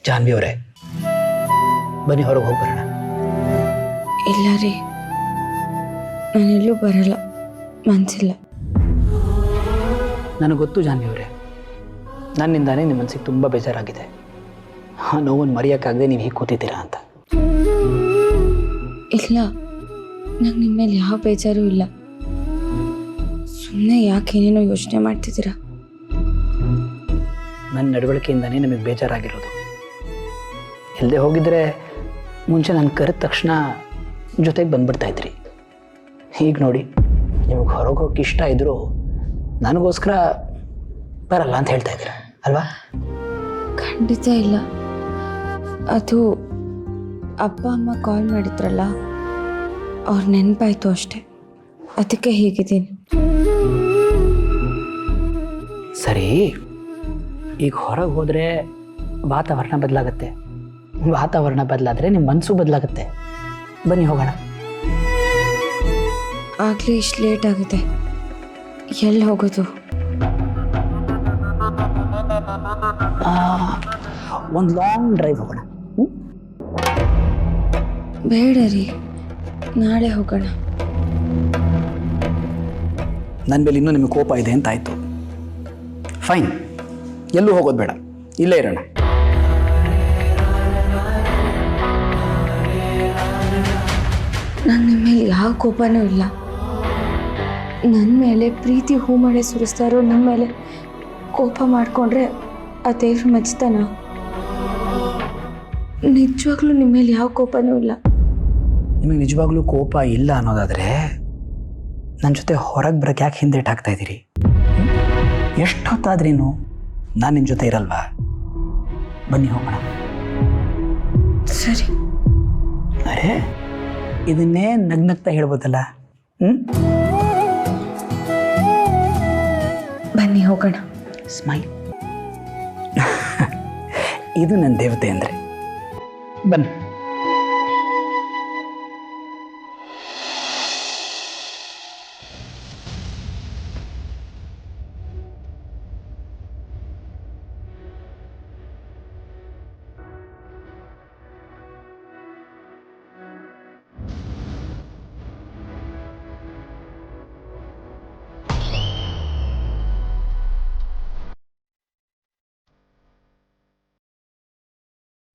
ಜಾನ್ವಿ ಅವರೇ, ಬನ್ನಿ ಹೊರಗೆ ಹೋಗಿ ಬರೋಣ. ಇಲ್ಲ ರೀ, ನಾನೆಲ್ಲೂ ಬರಲ್ಲ, ಮನಸ್ಸಿಲ್ಲ. ನನಗೆ ಗೊತ್ತು ಜಾನ್ವಿ ಅವರೇ, ನನ್ನಿಂದಾನೇ ನಿಮ್ಮ ಮನಸ್ಸಿಗೆ ತುಂಬ ಬೇಜಾರಾಗಿದೆ. ಆ ನೋವನ್ನು ಮರೆಯೋಕ್ಕಾಗದೆ ನೀವು ಹೀಗೆ ಕೂತಿದ್ದೀರಾ ಅಂತ. ಇಲ್ಲ, ನಂಗೆ ನಿಮ್ಮ ಮೇಲೆ ಯಾವ ಬೇಜಾರು ಇಲ್ಲ. ಸುಮ್ಮನೆ ಯಾಕೇನೇನೋ ಯೋಚನೆ ಮಾಡ್ತಿದ್ದೀರಾ? ನನ್ನ ನಡವಳಿಕೆಯಿಂದಾನೇ ನಮಗೆ ಬೇಜಾರಾಗಿರೋದು. ಎಲ್ಲದೆ ಹೋಗಿದ್ರೆ ಮುಂಚೆ ನಾನು ಕರೆದ ತಕ್ಷಣ ಜೊತೆಗೆ ಬಂದ್ಬಿಡ್ತಾ ಇದ್ರಿ. ಈಗ ನೋಡಿ, ನಿಮಗೆ ಹೊರಗೆ ಹೋಗಕ್ಕೆ ಇಷ್ಟ ಇದ್ದರೂ ನನಗೋಸ್ಕರ ಬರಲ್ಲ ಅಂತ ಹೇಳ್ತಾ ಇದ್ದೀರಾ ಅಲ್ವಾ? ಖಂಡಿತ ಇಲ್ಲ. ಅದು ಅಪ್ಪ ಅಮ್ಮ ಕಾಲ್ ಮಾಡಿದ್ರಲ್ಲ, ಅವ್ರ ನೆನಪಾಯ್ತು ಅಷ್ಟೆ, ಅದಕ್ಕೆ ಹೀಗಿದ್ದೀನಿ. ಸರಿ, ಈಗ ಹೊರಗೆ ಹೋದರೆ ವಾತಾವರಣ ಬದಲಾಗುತ್ತೆ. ವಾತಾವರಣ ಬದಲಾದರೆ ನಿಮ್ಮ ಮನಸ್ಸು ಬದಲಾಗುತ್ತೆ. ಬನ್ನಿ ಹೋಗೋಣ. ಆಗಲೇ ಇಷ್ಟು ಲೇಟ್ ಆಗಿದೆ, ಎಲ್ಲಿ ಹೋಗೋದು? ಒಂದು ಲಾಂಗ್ ಡ್ರೈವ್ ಹೋಗೋಣ. ಬೇಡ ರೀ, ನಾಳೆ ಹೋಗೋಣ. ನನ್ನ ಮೇಲೆ ಇನ್ನೂ ನಿಮಗೆ ಕೋಪ ಇದೆ ಅಂತ ಆಯಿತು. ಫೈನ್, ಎಲ್ಲೂ ಹೋಗೋದು ಬೇಡ, ಇಲ್ಲೇ ಇರೋಣ. ನಂಗೆ ನಿಮ್ಮ ಮೇಲೆ ಯಾವ ಕೋಪನೂ ಇಲ್ಲ. ನನ್ನ ಮೇಲೆ ಪ್ರೀತಿ ಹೂ ಮಳೆ ಸುರಿಸ್ತಾರೋ ನಿಮ್ಮ ಮೇಲೆ ಕೋಪ ಮಾಡಿಕೊಂಡ್ರೆ ಆ ದೇವ್ರ ಮೆಚ್ತಾನ? ನಿಜವಾಗ್ಲೂ ನಿಮ್ಮ ಮೇಲೆ ಯಾವ ಕೋಪನೂ ಇಲ್ಲ. ನಿಮಗೆ ನಿಜವಾಗ್ಲೂ ಕೋಪ ಇಲ್ಲ ಅನ್ನೋದಾದರೆ ನನ್ನ ಜೊತೆ ಹೊರಗೆ ಬರೋಕ್ಕೆ ಯಾಕೆ ಹಿಂದೇಟು ಹಾಕ್ತಾ ಇದ್ದೀರಿ? ಎಷ್ಟೊತ್ತಾದ್ರೇನು ನಾನು ನಿಮ್ಮ ಜೊತೆ ಇರಲ್ವಾ? ಬನ್ನಿ ಹೋಗೋಣ. ಸರಿ. ಅರೆ, ಇದನ್ನೇ ನಗ್ನಗ್ತಾ ಹೇಳ್ಬೋದಲ್ಲ. ಬನ್ನಿ ಹೋಗೋಣ. ಸ್ಮೈಲ್. ಇದು ನನ್ನ ದೇವತೆ ಅಂದರೆ. ಬನ್ನಿ.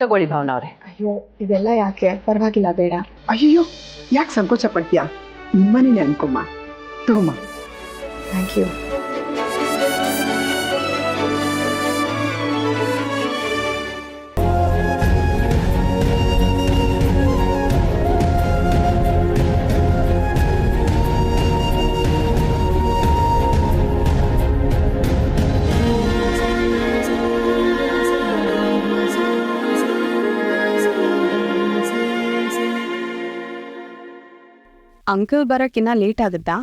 ತಗೊಳ್ಳಿ ಭಾವನಾ ಅವರೇ. ಅಯ್ಯೋ, ಇದೆಲ್ಲ ಯಾಕೆ? ಪರವಾಗಿಲ್ಲ, ಬೇಡ. ಅಯ್ಯೋ, ಯಾಕೆ ಸಂಕೋಚ ಪಡ್ತೀಯಾ? ನಿಮ್ಮನೇನೆ ಅನ್ಕೊಮ್ಮ. ತಗೊಮ್ಮ. Thank you. ಅಂಕಲ್ ಬರೋಕ್ಕಿನ್ನ ಲೇಟ್ ಆಗುತ್ತಾ?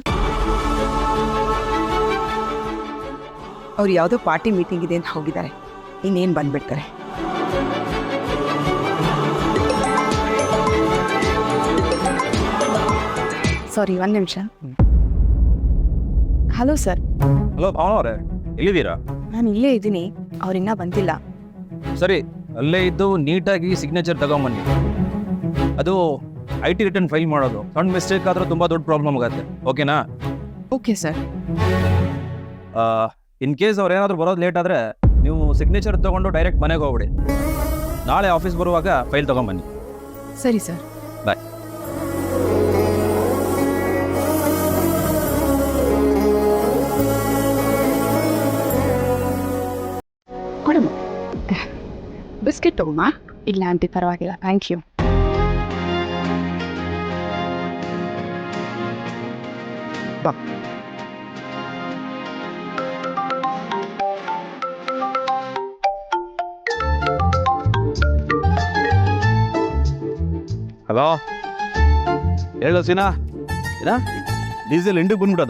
ಅವ್ರು ಯಾವುದೋ ಪಾರ್ಟಿ ಮೀಟಿಂಗ್ ಇದೆ ಅಂತ ಹೋಗಿದ್ದಾರೆ, ಇನ್ನೇನು ಬಂದ್ಬಿಡ್ತಾರೆ. ಸಾರಿ, ಒಂದು ನಿಮಿಷ. Hello sir. ಹಲೋ ಭಾವನಾ ಅವರೇ, ಎಲ್ಲಿದ್ದೀರಾ? ನಾನು ಇಲ್ಲೇ ಇದ್ದೀನಿ, ಅವ್ರಿನ್ನ ಬಂದಿಲ್ಲ. ಸರಿ, ಅಲ್ಲೇ ಇದ್ದು ನೀಟಾಗಿ ಸಿಗ್ನೇಚರ್ ತಗೊಂಬನ್ನಿ. ಅದು IT ರಿಟರ್ನ್ ಫೈಲ್ ಮಾಡೋದು. ಸಣ್ಣ ಮಿಸ್ಟೇಕ್ ಆದರೂ ತುಂಬ ದೊಡ್ಡ ಪ್ರಾಬ್ಲಮ್ ಆಗುತ್ತೆ. ಓಕೆನಾ? Okay sir. ಇನ್ ಕೇಸ್ ಅವ್ರು ಏನಾದರೂ ಬರೋದು ಲೇಟ್ ಆದರೆ ನೀವು ಸಿಗ್ನೇಚರ್ ತೊಗೊಂಡು ಡೈರೆಕ್ಟ್ ಮನೆಗೆ ಹೋಗ್ಬಿಡಿ. ನಾಳೆ ಆಫೀಸ್ ಬರುವಾಗ ಫೈಲ್ ತೊಗೊಂಬನ್ನಿ. ಸರಿ ಸರ್. ಬಾಯ್. ಕೊಡಮ್ಮ, ಬಿಸ್ಕೆಟ್ ತಗೊಮ್ಮ. ಇಲ್ಲ ಆಂಟಿ, ಪರವಾಗಿಲ್ಲ, ಥ್ಯಾಂಕ್ ಯು. ಬಾ. ಹಲೋ, ಹೇಳು ಸೀನಾ. ಏನ ಡೀಸೆಲ್ ಇಂಡಿಗೆ ಬಂದ್ಬಿಡೋದ?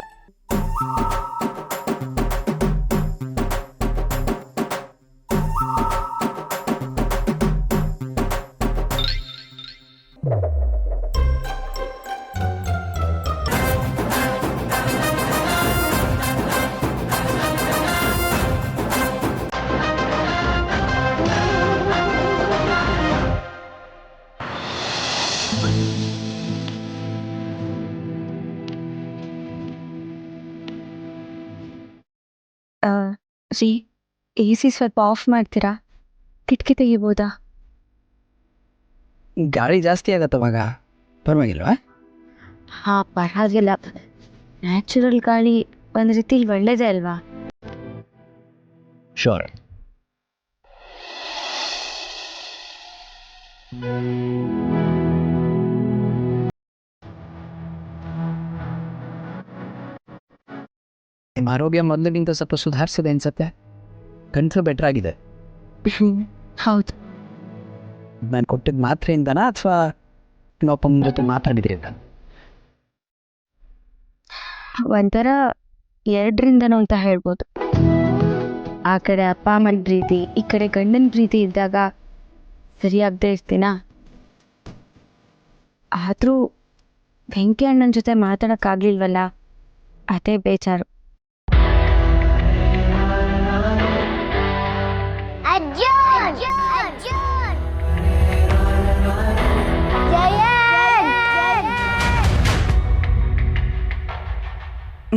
ರೀ AC ಸ್ವಲ್ಪ ಆಫ್ ಮಾಡ್ತೀರಾ? ಕಿಟಕಿ ತೆಗಿಬೋದಾ? ಗಾಳಿ ಜಾಸ್ತಿ ಆಗತ್ತವಾಗ, ಪರವಾಗಿಲ್ವಾ? ಹಾಂ, ಪರವಾಗಿಲ್ಲ. ನ್ಯಾಚುರಲ್ ಗಾಳಿ ಒಂದು ರೀತಿಲಿ ಒಳ್ಳೇದೇ ಅಲ್ವಾ? ಶೋರ್. ನಿಮ್ಮ ಆರೋಗ್ಯ ಮೊದಲಿಗಿಂತ ಸ್ವಲ್ಪ ಸುಧಾರಿಸಿದೆ ಅನ್ಸತ್ತೆ. ಕಂಟ್ರೋಲ್ ಬೆಟರ್ ಆಗಿದೆ. ಹೌದು. ನಾನು ಕೊಟ್ಟಿದ್ದ ಮಾತ್ರೆಯಿಂದನಾ ಅಥವಾ ಇನ್ನೊಬ್ಬನ ಜೊತೆ ಮಾತಾಡಿದ್ರಿಂದ? ಒಂಥರ 2ರಿಂದನೂ ಅಂತ ಹೇಳ್ಬೋದು. ಆ ಕಡೆ ಅಪ್ಪ ಅಮ್ಮನ ಪ್ರೀತಿ, ಈ ಕಡೆ ಗಂಡನ ಪ್ರೀತಿ ಇದ್ದಾಗ ಸರಿಯಾಗದೆ ಇರ್ತೀನ. ಆದರೂ ವೆಂಕಿ ಅಣ್ಣನ ಜೊತೆ ಮಾತಾಡೋಕ್ಕಾಗಲಿಲ್ವಲ್ಲ, ಅದೇ ಬೇಜಾರು.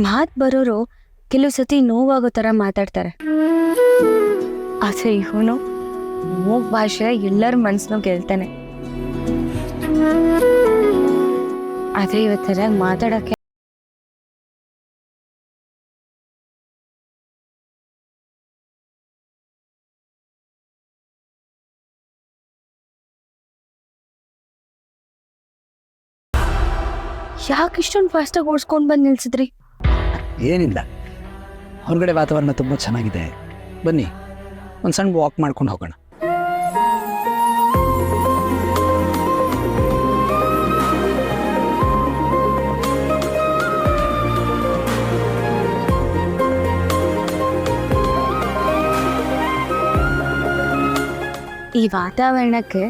ಮಾತು ಬರೋರು ಕೆಲವು ಸತಿ ನೋವಾಗೋ ಥರ ಮಾತಾಡ್ತಾರೆ. ಆದರೆ ಇವನು ಮೂಗ್ ಭಾಷೆ ಎಲ್ಲರ ಮನಸ್ಸನ್ನು ಗೆಲ್ತಾನೆ. ಆದರೆ ಇವತ್ತು ಸರಿಯಾಗಿ ಮಾತಾಡೋಕ್ಕೆ ಯಾಕೆ ಇಷ್ಟೊಂದು ಫಾಸ್ಟಾಗಿ ಓಡಿಸ್ಕೊಂಡು ಬಂದು ನಿಲ್ಸಿದ್ರಿ? ಏನಿಲ್ಲ, ಹೊರಗಡೆ ವಾತಾವರಣ ತುಂಬ ಚೆನ್ನಾಗಿದೆ. ಬನ್ನಿ ಒಂದು ಸಣ್ಣ ವಾಕ್ ಮಾಡ್ಕೊಂಡು ಹೋಗೋಣ. ಈ ವಾತಾವರಣಕ್ಕೆ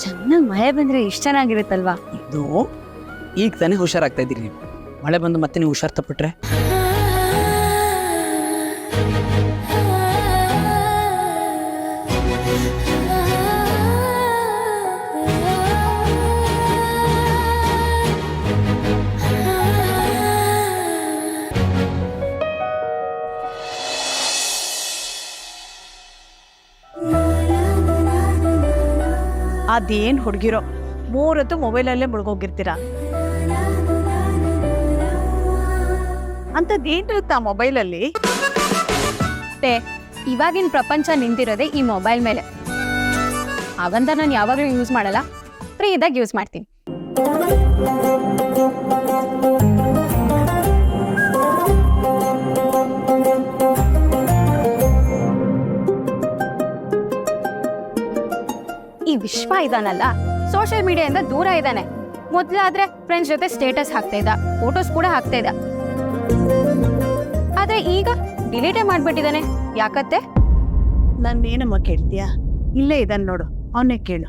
ಚೆನ್ನಾಗಿ ಮಳೆ ಬಂದರೆ ಎಷ್ಟು ಚೆನ್ನಾಗಿರುತ್ತಲ್ವಾ? ಇದು ಈಗ ತಾನೇ ಹುಷಾರಾಗ್ತಾ ಇದ್ದೀರಿ ನೀವು. ಮಳೆ ಬಂದು ಮತ್ತೆ ನೀವು ಹುಷಾರು ತಪ್ಪಿಟ್ರೆ ಅದೇನು ಹುಡುಗಿರೋ 3 ಹೊತ್ತು ಮೊಬೈಲಲ್ಲೇ ಮುಳುಗೋಗಿರ್ತೀರಾ. ಅಂಥದ್ದೇನಿರುತ್ತೆ ಆ ಮೊಬೈಲಲ್ಲಿ? ಇವಾಗಿನ ಪ್ರಪಂಚ ನಿಂತಿರೋದೇ ಈ ಮೊಬೈಲ್ ಮೇಲೆ. ಹಾಗಂತ ನಾನು ಯಾವಾಗಲೂ ಯೂಸ್ ಮಾಡಲ್ಲ, ಫ್ರೀ ಇದ್ದಾಗ ಯೂಸ್ ಮಾಡ್ತೀನಿ. ಈ ವಿಶ್ವ ಇದಾನಲ್ಲ, ಸೋಷಿಯಲ್ ಮೀಡಿಯಾದಿಂದ ದೂರ ಇದ್ದಾನೆ. ಮೊದಲಾದ್ರೆ ಫ್ರೆಂಡ್ಸ್ ಜೊತೆ ಸ್ಟೇಟಸ್ ಹಾಕ್ತಾ ಇದ್ದ, ಫೋಟೋಸ್ ಕೂಡ ಹಾಕ್ತಾ ಇದ್ದ. ಆದ್ರೆ ಈಗ ಡಿಲೀಟೇ ಮಾಡ್ಬಿಟ್ಟಿದ್ದಾನೆ. ಯಾಕತ್ತೆ? ನನ್ನೇನಮ್ಮ ಕೇಳ್ತೀಯಾ? ಇಲ್ಲೇ ಇದ್ದಾನೆ ನೋಡು, ಅವನ್ನೇ ಕೇಳು.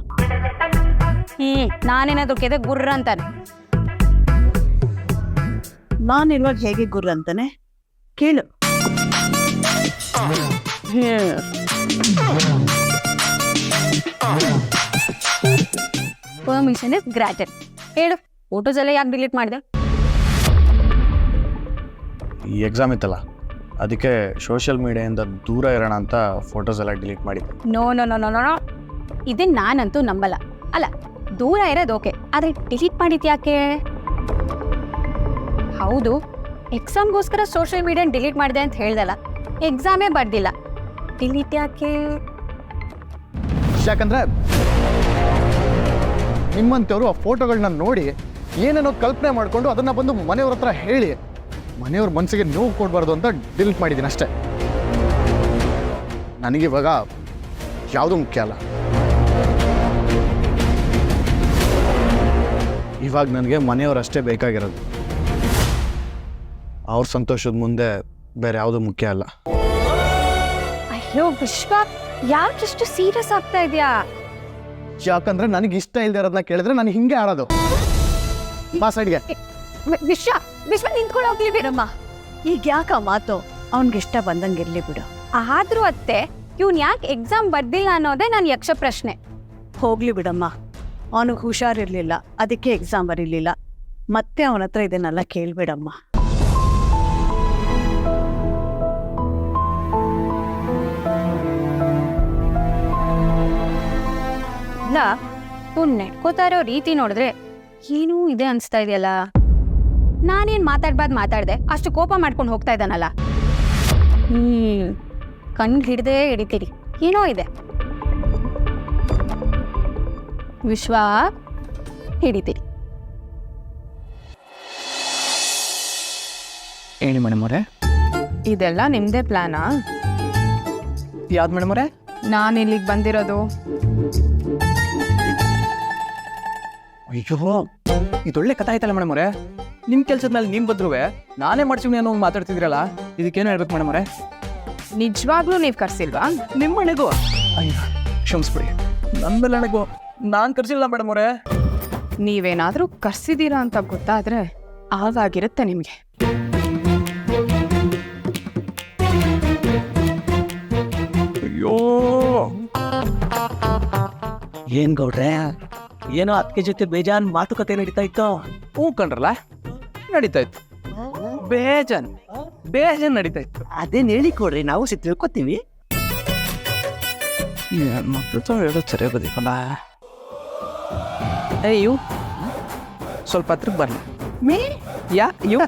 ನಾನೇನಾದ್ರು ಕೆದೆ ಗುರ್ರ ಅಂತಾನೆ. ನಾನಿರುವಾಗ ಹೇಗೆ ಗುರು ಅಂತಾನೆ ಕೇಳು. Permission is granted. ಹೇಳು, ಫೋಟೋಸ್ ಎಲ್ಲ ಯಾಕೆ ಡಿಲೀಟ್ ಮಾಡಿದೆ? ಈ ಎಕ್ಸಾಮ್ ಇತ್ತಲ್ಲ, ಅದಕ್ಕೆ ಸೋಷಿಯಲ್ ಮೀಡಿಯಾದಿಂದ ದೂರ ಇರೋಣ ಅಂತ ಫೋಟೋಸ್ ಎಲ್ಲ ಡಿಲೀಟ್ ಮಾಡಿದ್ದೆ. No no no no no ಇದನ್ನ ನಾನಂತೂ ನಂಬಲ್ಲ. ಅಲ್ಲ, ದೂರ ಇರೋದು ಓಕೆ, ಆದರೆ ಡಿಲೀಟ್ ಮಾಡಿದ್ದು ಯಾಕೆ? ಹೌದು, ಎಕ್ಸಾಮ್ಗೋಸ್ಕರ ಸೋಷಿಯಲ್ ಮೀಡಿಯಾ ಡಿಲೀಟ್ ಮಾಡಿದೆ ಅಂತ ಹೇಳ್ದಲ್ಲ, ಎಕ್ಸಾಮೇ ಬರ್ದಿಲ್ಲ, ಡಿಲೀಟ್ ಯಾಕೆ? ಯಾಕಂದ್ರೆ ನಿಮ್ಮಂಥವ್ರು ಆ ಫೋಟೋಗಳನ್ನ ನೋಡಿ ಏನೇನೋ ಕಲ್ಪನೆ ಮಾಡಿಕೊಂಡು ಅದನ್ನು ಬಂದು ಮನೆಯವ್ರ ಹತ್ರ ಹೇಳಿ ಮನೆಯವ್ರ ಮನಸ್ಸಿಗೆ ನೋವು ಕೊಡಬಾರ್ದು ಅಂತ ಡಿಲೀಟ್ ಮಾಡಿದ್ದೀನಿ ಅಷ್ಟೇ. ನನಗಿವಾಗ ಯಾವುದೂ ಮುಖ್ಯ ಅಲ್ಲ. ಇವಾಗ ನನಗೆ ಮನೆಯವರಷ್ಟೇ ಬೇಕಾಗಿರೋದು. ಅವ್ರ ಸಂತೋಷದ ಮುಂದೆ ಬೇರೆ ಯಾವುದೂ ಮುಖ್ಯ ಅಲ್ಲ. ಅಯ್ಯೋ ವಿಶ್ವ, ಯಾಕಿಷ್ಟು ಸೀರಿಯಸ್ ಆಗ್ತಾ ಇದೆಯಾ? ಯಾಕಂದ್ರೆ ನನಗೆ ಇಷ್ಟ ಇಲ್ಲದೆ ಇರೋದನ್ನ ಕೇಳಿದ್ರೆ ನಾನು ಹಿಂಗೆ ಆಡೋದು. ಬಾ ಸೈಡ್ಗೆ. ವಿಶ್ವ ವಿಶ್ವ ನಿಂತ್ಕೊಂಡು ಹೋಗ್ಲಿ ಬಿಡಮ್ಮ. ಈಗ ಯಾಕೆ ಆ ಮಾತು? ಅವನಿಗೆ ಇಷ್ಟ ಬಂದಂಗೆ ಇರಲಿ ಬಿಡು. ಆದ್ರೂ ಅತ್ತೆ, ಇವ್ನು ಯಾಕೆ ಎಕ್ಸಾಮ್ ಬರ್ದಿಲ್ಲ ಅನ್ನೋದೇ ನನ್ನ ಯಕ್ಷ ಪ್ರಶ್ನೆ. ಹೋಗ್ಲಿ ಬಿಡಮ್ಮ, ಅವನಿಗೆ ಹುಷಾರಿರ್ಲಿಲ್ಲ, ಅದಕ್ಕೆ ಎಕ್ಸಾಮ್ ಬರೀಲಿಲ್ಲ. ಮತ್ತೆ ಅವನ ಹತ್ರ ಇದನ್ನೆಲ್ಲ ಕೇಳ್ಬೇಡಮ್ಮ. ನೆಡ್ಕೋತಾ ಇರೋ ರೀತಿ ನೋಡಿದ್ರೆ ಏನೂ ಇದೆ ಅನಿಸ್ತಾ ಇದೆಯಲ್ಲ. ನಾನೇನು ಮಾತಾಡ್ದೆ, ಅಷ್ಟು ಕೋಪ ಮಾಡ್ಕೊಂಡು ಹೋಗ್ತಾ ಇದ್ದಾನಲ್ಲ. ಕಣ್ಣು ಹಿಡ್ದೇ ಹಿಡಿತೀರಿ, ಏನೋ ಇದೆ. ವಿಶ್ವ ಹಿಡಿತೀರಿ. ಹೇಳಿ ಮೇಡಮ್ ಅವರೇ. ಇದೆಲ್ಲ ನಿಮ್ಮದೇ ಪ್ಲ್ಯಾನಾ? ಯಾವ್ದು ಮೇಡಮ್ ಅವರೇ? ನಾನು ಇಲ್ಲಿಗೆ ಬಂದಿರೋದು ಅಯ್ಯೋ ಇದೊಳ್ಳೆ ಕಥೆ ಆಯ್ತಲ್ಲ ಮೇಡಮ್ ಅವರೇ. ನಿಮ್ಮ ಕೆಲಸದ ಮೇಲೆ ನೀವು ಬಂದ್ರುವೆ ನಾನೇ ಮಾಡ್ತೀವಿ ಅನ್ನೋ ಮಾತಾಡ್ತಿದ್ರಲ್ಲ, ಇದಕ್ಕೇನು ಹೇಳ್ಬೇಕು ಮೇಡಮ್ ಅವರೇ? ನಿಜವಾಗ್ಲೂ ನೀವು ಕರ್ಸಿಲ್ವಾ? ನಿಮ್ಮ ಮನೆಗೂ ಅಯ್ಯೋ ಕ್ಷಮಿಸ್ಬಿಡಿ, ನನ್ನ ಮೇಲೆ ನನಗೂ ನಾನು ಕರ್ಸಿಲ್ಲ ಮೇಡಮ್ ಅವರೇ. ನೀವೇನಾದರೂ ಕರ್ಸಿದ್ದೀರಾ ಅಂತ ಗೊತ್ತಾದರೆ ಆವಾಗಿರುತ್ತೆ ನಿಮಗೆ. ಅಯ್ಯೋ ಏನ್ ಗೌಡ್ರೆ, ಏನೋ ಅದಕ್ಕೆ ಜೊತೆ ಬೇಜಾನ್ ಮಾತುಕತೆ ನಡೀತಾ ಇತ್ತು. ಹ್ಞೂ ಕಣ್ರಲ್ಲ, ನಡೀತಾ ಇತ್ತು. ಬೇಜಾನ್ ನಡೀತಾ ಇತ್ತು. ಅದೇನ್ ಹೇಳಿ ಕೊಡ್ರಿ, ನಾವು ತಿಳ್ಕೊತೀವಿ. ಮಕ್ಕಳು ಹೇಳೋದು ಸರಿಯಾಗೋದಿಕ್ಕಲ್ಲ. ಇವು ಸ್ವಲ್ಪ ಹತ್ರಕ್ಕೆ ಬರಲಿ. ಯಾ ಇವು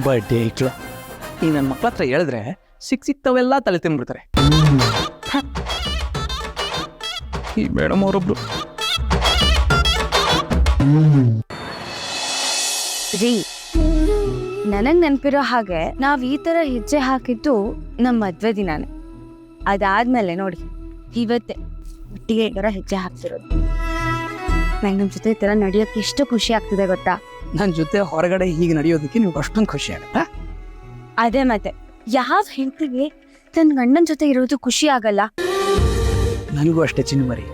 ಬರ್ಡೇ ಇಟ್ಲು ಈ ನನ್ನ ಮಕ್ಳ ಹತ್ರ ಹೇಳಿದ್ರೆ ಸಿಕ್ತವೆಲ್ಲ ತಲೆ ತಿನ್ಬಿಡ್ತಾರೆ. ಈ ಮೇಡಮ್ ಅವರೊಬ್ರು ರೀ, ನನಗೆ ನೆನಪಿರೋ ಹಾಗೆ ನಾವು ಈ ಥರ ಹೆಜ್ಜೆ ಹಾಕಿದ್ದು ನಮ್ಮ ಮದುವೆ ದಿನಾನೇ. ಅದಾದ್ಮೇಲೆ ನೋಡಿ ಇವತ್ತೇ ಒಟ್ಟಿಗೆ ಈ ಥರ ಹೆಜ್ಜೆ ಹಾಕ್ತಿರೋದು. ನಂಗೆ ನಮ್ಮ ಜೊತೆ ಈ ಥರ ನಡೆಯೋಕ್ಕೆ ಎಷ್ಟು ಖುಷಿ ಆಗ್ತಿದೆ ಗೊತ್ತಾ? ನನ್ನ ಜೊತೆ ಹೊರಗಡೆ ಹೀಗೆ ನಡೆಯೋದಕ್ಕೆ ನೀವು ಅಷ್ಟೊಂದು ಖುಷಿ ಆಗುತ್ತಾ? ಅದೇ ಮತ್ತೆ, ಯಾವ ಹೆಂಡತಿಗೆ ತನ್ನ ಗಂಡನ ಜೊತೆ ಇರೋದು ಖುಷಿ ಆಗಲ್ಲ? ನನಗೂ ಅಷ್ಟೇ ಚಿನ್ನಮರಿ,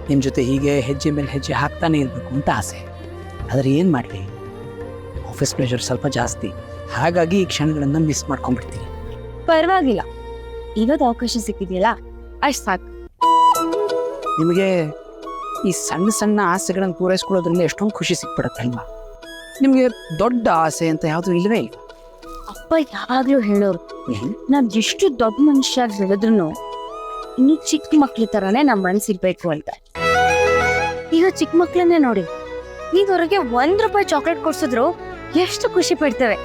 ನಿಮ್ಮ ಜೊತೆ ಹೀಗೆ ಹೆಜ್ಜೆ ಮೇಲೆ ಹೆಜ್ಜೆ ಹಾಕ್ತಾನೆ ಇರಬೇಕು ಅಂತ ಆಸೆ. ಆದರೆ ಏನು ಮಾಡಲಿ, ಆಫೀಸ್ ಪ್ರೆಷರ್ ಸ್ವಲ್ಪ ಜಾಸ್ತಿ, ಹಾಗಾಗಿ ಈ ಕ್ಷಣಗಳನ್ನು ಮಿಸ್ ಮಾಡ್ಕೊಂಡ್ಬಿಡ್ತೀನಿ. ಪರವಾಗಿಲ್ಲ, ಇವತ್ತು ಅವಕಾಶ ಸಿಕ್ಕಿದೆಯಲ್ಲ ಅಷ್ಟು ಸಾಕು. ನಿಮಗೆ ಈ ಸಣ್ಣ ಸಣ್ಣ ಆಸೆಗಳನ್ನು ಪೂರೈಸ್ಕೊಳ್ಳೋದ್ರಿಂದ ಎಷ್ಟೊಂದು ಖುಷಿ ಸಿಕ್ಬಿಡುತ್ತಲ್ವಾ? ನಿಮಗೆ ದೊಡ್ಡ ಆಸೆ ಅಂತ ಯಾವುದೂ ಇಲ್ಲವೇ ಇಲ್ಲ. ಅಪ್ಪ ಯಾವಾಗಲೂ ಹೇಳೋರು, ನಾವು ಎಷ್ಟು ದೊಡ್ಡ ಮನುಷ್ಯ ಹೇಳಿದ್ರು ಇನ್ನು ಚಿಕ್ಕ ಮಕ್ಳ ಥರನೇ ನಮ್ಮ ಮನಸ್ಸಿರ್ಬೇಕು ಅಂತ. ಈಗ ಚಿಕ್ಕ ಮಕ್ಳನ್ನೇ ನೋಡಿ, ಈಗ ಅವ್ರಿಗೆ ₹1 ಚಾಕ್ಲೇಟ್ ಕೊಡ್ಸಿದ್ರು ಎಷ್ಟು ಖುಷಿ ಪಡ್ತೇವೆ.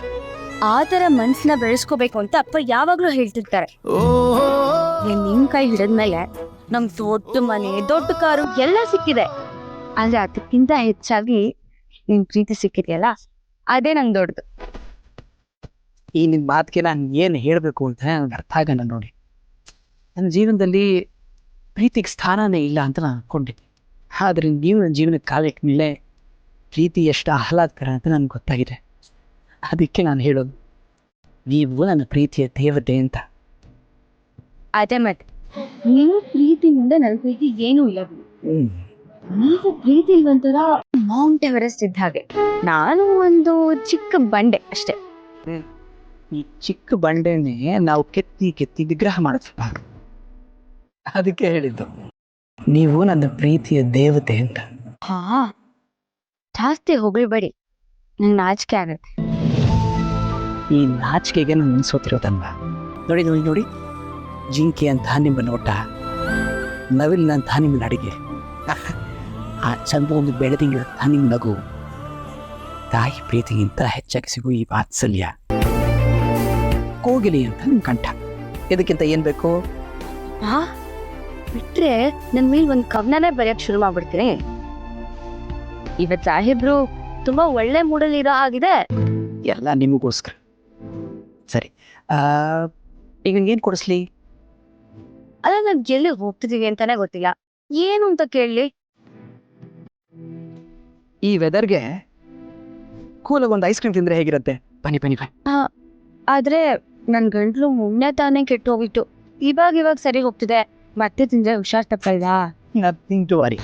ಆ ಥರ ಮನಸ್ಸನ್ನ ಬೆಳೆಸ್ಕೋಬೇಕು ಅಂತ ಅಪ್ಪ ಯಾವಾಗಲೂ ಹೇಳ್ತಿರ್ತಾರೆ. ನಿಮ್ ಕೈ ಹಿಡಿದ್ಮೇಲೆ ನಮ್ಗೆ ದೊಡ್ಡ ಮನೆ, ದೊಡ್ಡ ಕಾರು ಎಲ್ಲ ಸಿಕ್ಕಿದೆ. ಆದ್ರೆ ಅದಕ್ಕಿಂತ ಹೆಚ್ಚಾಗಿ ನಿಮ್ ಪ್ರೀತಿ ಸಿಕ್ಕಿದೆಯಲ್ಲ, ಅದೇ ನಂಗೆ ದೊಡ್ಡದು. ಈ ನಿಮ್ಮ ಮಾತಿಗೆ ನಾನು ಏನು ಹೇಳಬೇಕು ಅಂತ ನನಗೆ ಅರ್ಥ ಆಗಲ್ಲ ನೋಡಿ. ನನ್ನ ಜೀವನದಲ್ಲಿ ಪ್ರೀತಿಗೆ ಸ್ಥಾನನೇ ಇಲ್ಲ ಅಂತ ನಾನು ಅಂದ್ಕೊಂಡಿದ್ದೆ. ಆದರೆ ನೀವು ನನ್ನ ಜೀವನಕ್ಕೆ ಕಾಲಿಟ್ಟ ಮೇಲೆ ಪ್ರೀತಿ ಎಷ್ಟು ಆಹ್ಲಾದಕರ ಅಂತ ನನಗೆ ಗೊತ್ತಾಗಿದೆ. ಅದಕ್ಕೆ ನಾನು ಹೇಳೋದು, ನೀವು ನನ್ನ ಪ್ರೀತಿಯ ದೇವತೆ ಅಂತ. ಅದೇ ಮತ್ತೆ, ನೀವು ಪ್ರೀತಿಯಿಂದ ನನ್ನ ಪ್ರೀತಿ ಏನೂ ಇಲ್ಲ. ನೀವು ಪ್ರೀತಿ ಒಂಥರ ಮೌಂಟ್ ಎವರೆಸ್ಟ್ ಇದ್ದ ಹಾಗೆ, ನಾನು ಒಂದು ಚಿಕ್ಕ ಬಂಡೆ ಅಷ್ಟೇ. ಈ ಚಿಕ್ಕ ಬಂಡೆನೇ ನಾವು ಕೆತ್ತಿ ವಿಗ್ರಹ ಮಾಡ್ತೀವಿ. ಅದಕ್ಕೆ ಹೇಳಿದ್ದು ನೀವು ನನ್ನ ಪ್ರೀತಿಯ ದೇವತೆ ಅಂತ. ಹಾ, ಜಾಸ್ತಿ ಹೊಗಳ್ಬೇಡಿ, ನಂಗೆ ನಾಚಿಕೆ ಆಗತ್ತೆ. ಈ ನಾಚಿಕೆಗೆ ನಾನು ಅನ್ಸೋತಿರೋದಲ್ವಾ? ನೋಡಿ ನೋಡಿ ನೋಡಿ, ಜಿಂಕೆ ಅಂತ ನಿಮ್ಮ ನೋಟ, ನವಿಲಿನಂತ ನಿಮ್ಮ ಅಡಿಗೆ, ಆ ಚಂದ ಒಂದು ಬೆಳೆದಿಂಗಿರಂತ ನಿಮ್ಮ ನಗು, ತಾಯಿ ಪ್ರೀತಿಗಿಂತ ಹೆಚ್ಚಾಗಿ ಸಿಗು ಈ ವಾತ್ಸಲ್ಯ, ಕೋಗಿಲೆ ಅಂತ ನಿಮ್ಮ ಕಂಠ. ಇದಕ್ಕಿಂತ ಏನು ಬೇಕು? ಹಾ, ಬಿಟ್ರೆ ನನ್ನ ಮೇಲೆ ಒಂದು ಕವನನೇ ಬರೆಯಕ್ಕೆ ಶುರು ಮಾಡ್ಬಿಡ್ತೀನಿ. ಇವತ್ತು ಸಾಹೇಬ್ರು ತುಂಬಾ ಒಳ್ಳೆ ಮೂಡಲ್ಲಿ ಇರೋ ಆಗಿದೆ. ಎಲ್ಲ ನಿಮಗೋಸ್ಕರ. ಸರಿ, ಈಗ ಏನು ಕೊಡಿಸ್ಲಿ? ಅಲ್ಲ, ನಾವ್ ಎಲ್ಲಿ ಹೋಗ್ತಿದೀವಿ ಅಂತಾನೆ ಗೊತ್ತಿಲ್ಲ, ಏನು ಅಂತ ಕೇಳಲಿ? ಈ ವೆದರ್ಗೆ ಕೂಲಾಗಿ ಒಂದು ಐಸ್ ಕ್ರೀಮ್ ತಿಂದರೆ ಹೇಗಿರುತ್ತೆ? ಬನ್ನಿ ಬನ್ನಿ ಬನ್ನಿ. ಆದ್ರೆ ನನ್ನ ಗಂಟ್ಲು ಮುನ್ನೆ ತಾನೇ ಕೆಟ್ಟು ಹೋಗಿತ್ತು, ಇವಾಗ ಸರಿ ಹೋಗ್ತಿದೆ. ಮತ್ತೆ ತಿಂದ್ರೆ ಹುಷಾರ್ ತಪ್ಪಲ್ವಾ? Nothing to worry.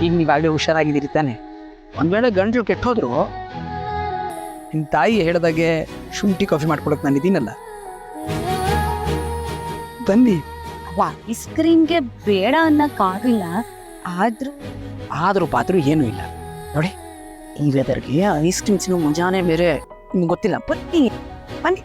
ಈಗ ನೀವಾಗಲೇ ಹುಷಾರಾಗಿದ್ದೀರಿ ತಾನೆ? ಒಂದು ವೇಳೆ ಗಂಟ್ಲು ಕೆಟ್ಟೋದ್ರು ನಿಮ್ಮ ತಾಯಿ ಹೇಳಿದಾಗೆ ಶುಂಠಿ ಕಾಫಿ ಮಾಡ್ಕೊಡಕ್ಕೆ ನಾನು ಇದೀನಲ್ಲ, ಬನ್ನಿ. ಐಸ್ ಕ್ರೀಮ್ಗೆ ಬೇಡ ಅನ್ನಕ್ಕಾಗಿಲ್ಲ, ಆದ್ರೂ ಪಾತ್ರೂ ಏನೂ ಇಲ್ಲ ನೋಡಿ. ಈ ವೆದರ್ಗೆ ಐಸ್ ಕ್ರೀಮ್ ತಿನ್ನೋ ಮಜಾನೇ ಬೇರೆ, ನಿಮ್ಗೆ ಗೊತ್ತಿಲ್ಲ. ಬನ್ನಿ ಬನ್ನಿ.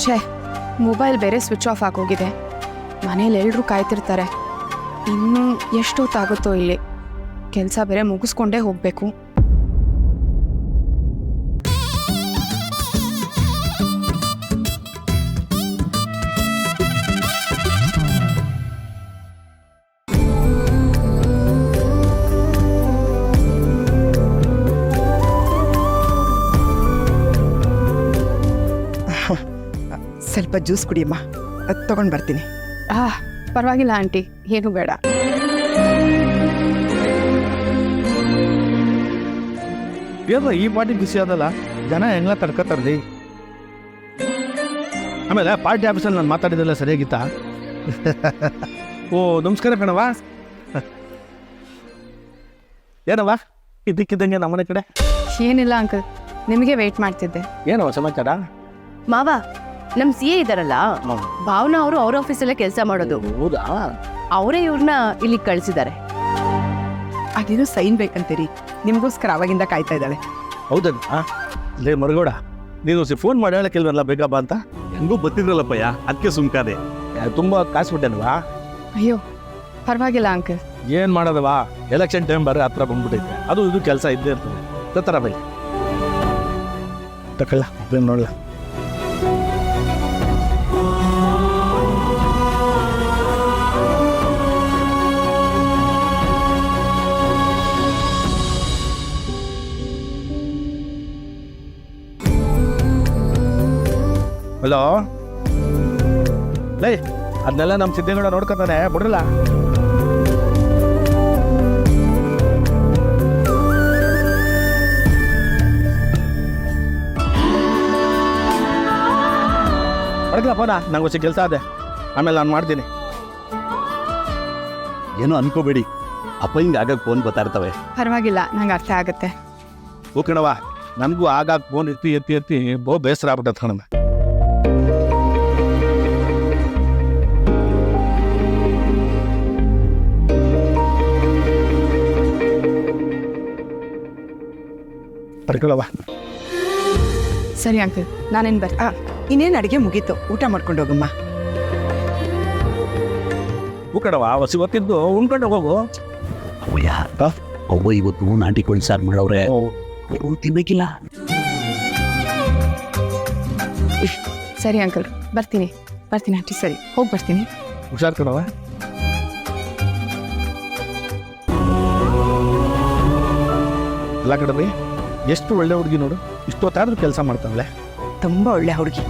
ಛೇ ಮೊಬೈಲ್ ಬೇರೆ ಸ್ವಿಚ್ ಆಫ್ ಆಗೋಗಿದೆ. ಮನೇಲಿ ಎಲ್ಲರೂ ಕಾಯ್ತಿರ್ತಾರೆ. ಇನ್ನೂ ಎಷ್ಟೊತ್ತಾಗುತ್ತೋ ಇಲ್ಲಿ. ಕೆಲಸ ಬೇರೆ ಮುಗಿಸ್ಕೊಂಡೇ ಹೋಗಬೇಕು. ಸ್ವಲ್ಪ ಜ್ಯೂಸ್ ಕುಡಿಯಮ್ಮ, ಅದು ತಗೊಂಡು ಬರ್ತೀನಿ. ಪರವಾಗಿಲ್ಲ ಆಂಟಿ, ಏನು ಬೇಡ. ಏನೋ ಈ ಪಾರ್ಟಿ ಬಿಸಿ ಆದಲ್ಲ, ಜನ ಹೆಂಗ ತಡ್ಕೊತಾರ್ರಿ. ಆಮೇಲೆ ಪಾರ್ಟಿ ಆಫೀಸಲ್ಲಿ ನಾನು ಮಾತಾಡಿದೆಲ್ಲ ಸರಿಯಾಗಿತ್ತಾ? ಓ ನಮಸ್ಕಾರ ಕಣವ. ಏನವ್ವ ಇದ್ದಕ್ಕಿದ್ದಂಗೆ ನಮ್ಮನೆ ಕಡೆ? ಏನಿಲ್ಲ ಅಂಕಲ್, ನಿಮಗೆ ವೆಯ್ಟ್ ಮಾಡ್ತಿದ್ದೆ. ಏನವ ಸಮಾಚಾರ? ಮಾವ, ನಮ್ ಸಿ ಎ ಇದಾರಲ್ಲ, ಭಾವನಾ ಅವರು ಅವ್ರ ಆಫೀಸಲ್ಲೇ ಕೆಲಸ ಮಾಡೋದು. ಹೌದಾ? ಅವರೇ ಇವ್ರನ್ನ ಇಲ್ಲಿ ಕಳ್ಸಿದ್ದಾರೆ. ಅದೇನೋ ಸೈನ್ ಬೇಕಂತೀರಿ, ನಿಮಗೋಸ್ಕರ ಅವಾಗಿಂದ ಕಾಯ್ತಾ ಇದ್ದಾಳೆ. ಹೌದಾ? ಲೇ ಮರಗೋಡ, ನೀನು ಫೋನ್ ಮಾಡಿ ಹೇಳಕ್ಕಿಲ್ವಲ್ಲ ಬೇಗ ಬಾ ಅಂತ? ಹೆಂಗೂ ಬತ್ತಿದ್ರಲ್ಲಪ್ಪಯ್ಯ, ಅದಕ್ಕೆ ಸುಮ್ಕಾದೆ. ತುಂಬ ಕಾಸು ಬಿಟ್ಟೆನವಾ? ಅಯ್ಯೋ ಪರವಾಗಿಲ್ಲ ಅಂಕಲ್. ಏನು ಮಾಡೋದವಾ, ಎಲೆಕ್ಷನ್ ಟೈಮ್ ಬರೀ ಹತ್ರ ಬಂದ್ಬಿಟ್ಟೈತೆ. ಅದು ಇದು ಕೆಲಸ ಇದ್ದೇ ಇರ್ತದೆ. ತತ್ತರ ಬೈ ತಕೊಳ್ಳ ನೋಡಲ್ಲ. ಹಲೋ ಲೈ, ಅದನ್ನೆಲ್ಲ ನಮ್ಮ ಸಿದ್ದೇಗೌಡ ನೋಡ್ಕೊತಾನೆ, ಬಿಡ್ರಲ್ಲ. ಹೊರಗಲ ಫೋನ, ನಂಗೆ ಹೊಸ ಕೆಲಸ ಅದೇ, ಆಮೇಲೆ ನಾನು ಮಾಡ್ತೀನಿ. ಏನೋ ಅನ್ಕೋಬೇಡಿ, ಅಪ್ಪ ಹಿಂಗೆ ಆಗಾಗ ಫೋನ್ ಬರ್ತಾ ಇರ್ತವೆ. ಪರವಾಗಿಲ್ಲ, ನಂಗೆ ಅರ್ಥ ಆಗುತ್ತೆ. ಓಕೆಣವ, ನನಗೂ ಆಗಾಗ ಫೋನ್ ಎತ್ತಿ ಎತ್ತಿ ಎತ್ತಿ ಬೇಸರ ಆಗ್ಬಿಟ್ಟದ ಕಣಮ್ಮ. ಬರ್ಕೊಳವ. ಸರಿ ಅಂಕಲ್, ನಾನೇನು ಬರ್ತಾ. ಇನ್ನೇನು ಅಡುಗೆ ಮುಗೀತು, ಊಟ ಮಾಡ್ಕೊಂಡು ಹೋಗಮ್ಮ. ಕಣವ, ಹೊಸಿ ಹೊತ್ತಿದ್ದು ಉಣ್ಕೊಂಡು ಹೋಗು. ಅವಯ್ಯ ಅವ್ವ ಇವತ್ತು ನಾಟಿ ಕೋಳಿ ಸಾರು ಮಾಡವ್ರೆ, ತಿನ್ನಕ್ಕಿಲ್ಲ. ಸರಿ ಅಂಕಲ್, ಬರ್ತೀನಿ ಆಂಟಿ. ಸರಿ, ಹೋಗಿ ಬರ್ತೀನಿ. ಹುಷಾರ್ ಕಣವ. ಎಲ್ಲ ಕಡೆ ಎಷ್ಟು ಒಳ್ಳೆ ಹುಡುಗಿ ನೋಡು, ಇಷ್ಟೊತ್ತಾದ್ರೂ ಕೆಲಸ ಮಾಡ್ತಾವಳೆ. ತುಂಬ ಒಳ್ಳೆ ಹುಡುಗಿ.